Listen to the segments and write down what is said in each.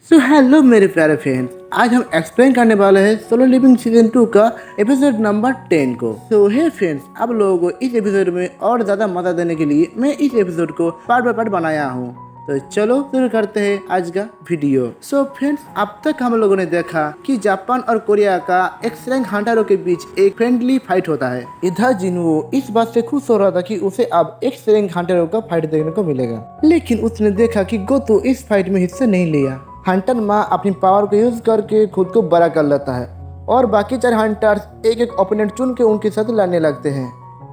So hello मेरे प्यारे friends, आज हम एक्सप्लेन करने वाले हैं सोलो लिविंग सीजन 2 का एपिसोड नंबर 10 को। सो हे फ्रेंड्स, आप लोगों को इस एपिसोड में और ज्यादा मजा देने के लिए मैं इस एपिसोड को पार्ट बाय पार्ट बनाया हूँ। तो चलो शुरू करते हैं आज का वीडियो। सो फ्रेंड्स, अब तक हम लोगों ने देखा कि जापान और कोरिया का एक्स रैंक हंटरों के बीच एक फ्रेंडली फाइट होता है। इधर जिनवो इस बात से खुश हो रहा था कि उसे अब एक्स रैंक हंटरों का फाइट देखने को मिलेगा, लेकिन उसने देखा कि गोतो इस फाइट में हिस्सा नहीं लिया। हंटर माँ अपनी पावर को यूज करके खुद को बड़ा कर लेता है और बाकी 4 हंटर्स एक एक ओपोनेंट चुन के उनके साथ लड़ने लगते हैं।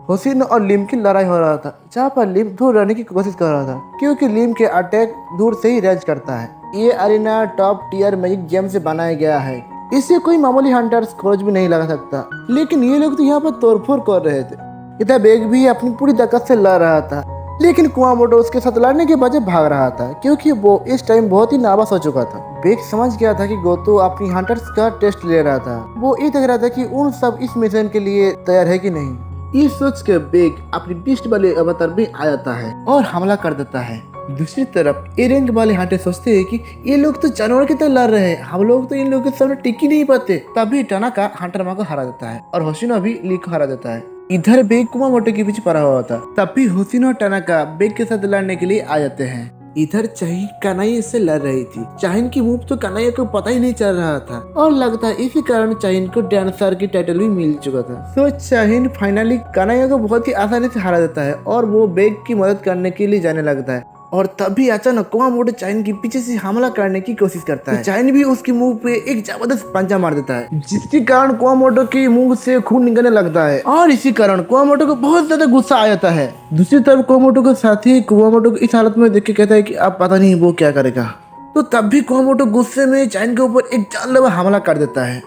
हुसैन और लिम की लड़ाई हो रहा था, जहाँ पर लिम दूर रहने की कोशिश कर रहा था क्योंकि लिम के अटैक दूर से ही रेज करता है। ये Arena top tier magic game से बनाया गया है, इससे कोई मामूली हंटर्स खोज भी नहीं लगा सकता। लेकिन ये लोग तो यहाँ पर तोड़फोड़ कर रहे थे। इधर बेग भी अपनी पूरी ताकत से लड़ रहा था, लेकिन कुआमोटो उसके साथ लड़ने के बजाय भाग रहा था क्योंकि वो इस टाइम बहुत ही नाराज हो चुका था। बेग समझ गया था कि गोतो अपनी हंटर्स का टेस्ट ले रहा था। वो ये देख रहा था कि उन सब इस मिशन के लिए तैयार है कि नहीं। ये सोच के बेग अपनी बीस्ट वाले अवतार में आ जाता है और हमला कर देता है। दूसरी तरफ ए रैंक वाले हंटर सोचते हैं कि ये लोग तो जानवर की तरह लड़ रहे हैं, हम लोग तो इन लोगों के सामने टिक ही नहीं पाते। तभी टनाका हंटर माँ को हरा देता है और होशिनो भी ली को हरा देता है। इधर बेग कुमामोटो के पीछे पड़ा हुआ था, तभी होशिनो और टनाका बेग के साथ लड़ने के लिए आ जाते हैं। इधर चाहिन कानाई से लड़ रही थी। चाहिन की मूव तो कानाई को पता ही नहीं चल रहा था और लगता है इसी कारण चाहिन को डांसर की टाइटल भी मिल चुका था। तो चाहिन फाइनली कानाई को बहुत ही आसानी से हरा देता है और वो बेग की मदद करने के लिए जाने लगता है। और तभी अचानक कुमामोटो चाहिन के पीछे से हमला करने की कोशिश करता है। चाहिन भी उसकी मुंह पे एक जबरदस्त पंजा मार देता है, जिसके कारण कुमामोटो के मुंह से खून निकलने लगता है और इसी कारण कुमामोटो को बहुत ज्यादा गुस्सा आ जाता है। दूसरी तरफ कुमामोटो के साथी कुमामोटो को इस हालत में देख के कहता है कि अब पता नहीं वो क्या करेगा। तो तब भी कुमामोटो गुस्से में चाहिन के ऊपर एक जानलेवा हमला कर देता है।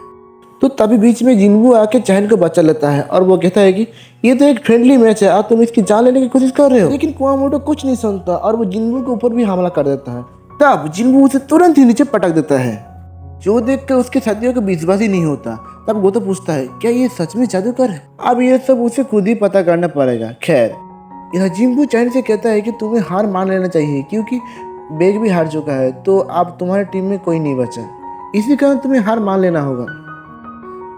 तो तभी बीच में जिनवू आके चाहिन को बचा लेता है और वो कहता है कि ये तो एक फ्रेंडली मैच है, आप तुम इसकी जान लेने की कोशिश कर रहे हो। लेकिन कुमामोटो कुछ नहीं सुनता और वो जिनवू के ऊपर भी हमला कर देता है। तब जिनवू उसे तुरंत ही नीचे पटक देता है, जो देख कर उसके साथियों को विश्वास ही नहीं होता। तब गोतो पूछता है क्या ये सच में जादूगर है। अब ये सब उसे खुद ही पता करना पड़ेगा। खैर, यह जिनवू चाहिन से कहता है कि तुम्हें हार मान लेना चाहिए क्योंकि बेग भी हार चुका है, तो अब तुम्हारी टीम में कोई नहीं बचा, इसी कारण तुम्हें हार मान लेना होगा।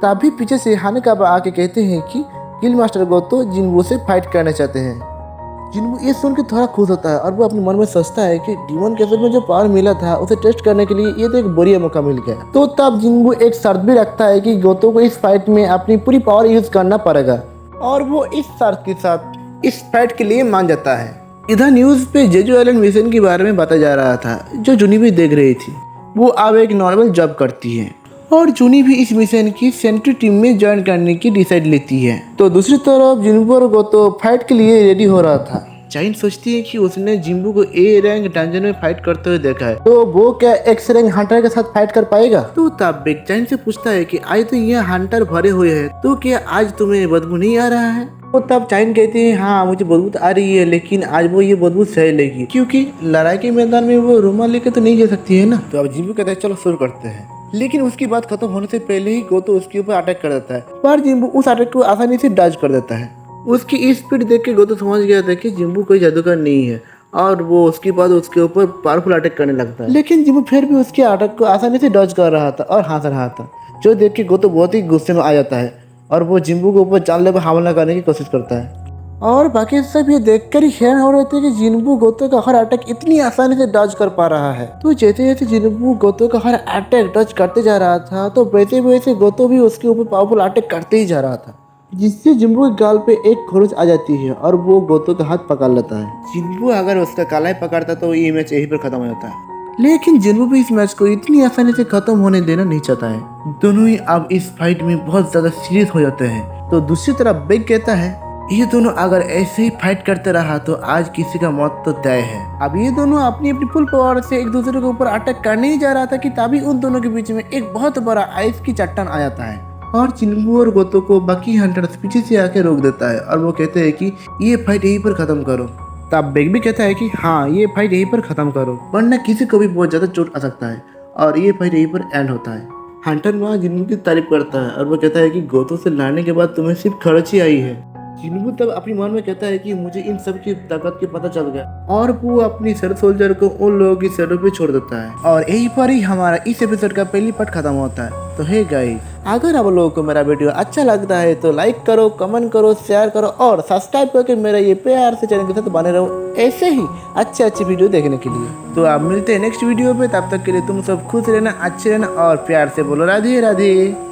तभी पीछे से हानेकाबा आके कहते हैं कि गिल मास्टर गोतो जिनवू से फाइट करना चाहते हैं। जिनवू ये सुन के थोड़ा खुश होता है और वो अपने मन में सोचता है कि डीमन कैसल में जो पावर मिला था उसे टेस्ट करने के लिए ये तो एक बढ़िया मौका मिल गया। तो तब जिनवू एक शर्त भी रखता है कि गोतो को इस फाइट में अपनी पूरी पावर यूज करना पड़ेगा और वो इस शर्त के साथ इस फाइट के लिए मान जाता है। इधर न्यूज पे जेजू आइलैंड मिशन के बारे में बताया जा रहा था, जो जूनी भी देख रही थी। वो अब एक नॉर्मल जॉब करती है और जूनी भी इस मिशन की सेंट्री टीम में ज्वाइन करने की डिसाइड लेती है। तो दूसरी तरफ जिनवू और गोतो फाइट के लिए रेडी हो रहा था। चाहिन सोचती है कि उसने जिनवू को ए रैंक डंजन में फाइट करते हुए देखा है, तो वो क्या एक्स रैंक हंटर के साथ फाइट कर पाएगा। तो तब बेग चाहिन से पूछता है कि आज तो ये हंटर भरे हुए हैं, तो क्या आज तुम्हें बदबू नहीं आ रहा है। तो तब चाहिन कहती है हाँ मुझे बदबू तो आ रही है, लेकिन आज वो ये बदबू सह लेगी क्योंकि लड़ाई के मैदान में वो रुमाल लेके तो नहीं जा सकती है ना। तो अब जिनवू कहता है चलो शुरू करते हैं, लेकिन उसकी बात खत्म होने से पहले ही गोतो उसके ऊपर अटैक कर देता है, पर जिनवू उस अटैक को आसानी से डॉज कर देता है। उसकी स्पीड देख के गोतो समझ गया था कि जिनवू कोई जादूगर नहीं है और वो उसके बाद उसके ऊपर पावरफुल अटैक करने लगता है। लेकिन जिनवू फिर भी उसके अटैक को आसानी से डॉज कर रहा था और हंस रहा था, जो देख के गोतो बहुत ही गुस्से में आ जाता है और वो जिनवू के ऊपर जानलेवा हमला करने की कोशिश करता है। और बाकी सब ये देखकर ही हैरान हो रहे थे कि जिनवू गोतो का हर अटैक इतनी आसानी से डॉज कर पा रहा है। तो जैसे जैसे जिनवू गोतो का हर अटैक डॉज करते जा रहा था, तो वैसे वैसे गोतो भी उसके ऊपर पावरफुल अटैक करते ही जा रहा था, जिससे जिनवू के गाल पे एक खरोच आ जाती है और वो गोतो का हाथ पकड़ लेता है। जिनवू अगर उसका काला पकड़ता तो ये मैच यहीं पर खत्म हो जाता है, लेकिन जिनवू भी इस मैच को इतनी आसानी से खत्म होने देना नहीं चाहता है। दोनों ही अब इस फाइट में बहुत ज्यादा सीरियस हो जाते हैं। तो दूसरी तरफ बेग कहता है ये दोनों अगर ऐसे ही फाइट करते रहा तो आज किसी का मौत तो तय है। अब ये दोनों अपनी अपनी फुल पावर से एक दूसरे के ऊपर अटैक करने ही जा रहा था कि तभी उन दोनों के बीच में एक बहुत बड़ा आइस की चट्टान आ जाता है और जिनवू और गोतो को बाकी हंटर्स पीछे से आके रोक देता है और वो कहते हैं कि ये फाइट यहीं पर खत्म करो। तब बेग भी कहता है कि हाँ ये फाइट यहीं पर खत्म करो, वरना किसी को भी बहुत ज्यादा चोट आ सकता है और ये फाइट यहीं पर एंड होता है। हंटर वहाँ जिनवू की तारीफ करता है और वो कहता है कि गोतो से लड़ने के बाद तुम्हें सिर्फ खर्च ही आई है, चिनबू तब अपनी मन में कहता है कि मुझे इन सब की ताकत के पता चल गया और वो अपनी सर सोल्जर को उन लोगों की सरों पे छोड़ देता है और यहीं पर ही हमारा इस एपिसोड का पहली पार्ट खत्म होता है। तो हे गाइस, अगर आप लोगों को मेरा वीडियो अच्छा लगता है तो लाइक करो, कमेंट करो, शेयर करो और सब्सक्राइब करके मेरा ये प्यार से चैनल के साथ बने रहो ऐसे ही अच्छे वीडियो देखने के लिए। तो आप मिलते हैं नेक्स्ट वीडियो पे, तब तक के लिए तुम सब खुश रहना, अच्छे रहना और प्यार से बोलो राधे राधे।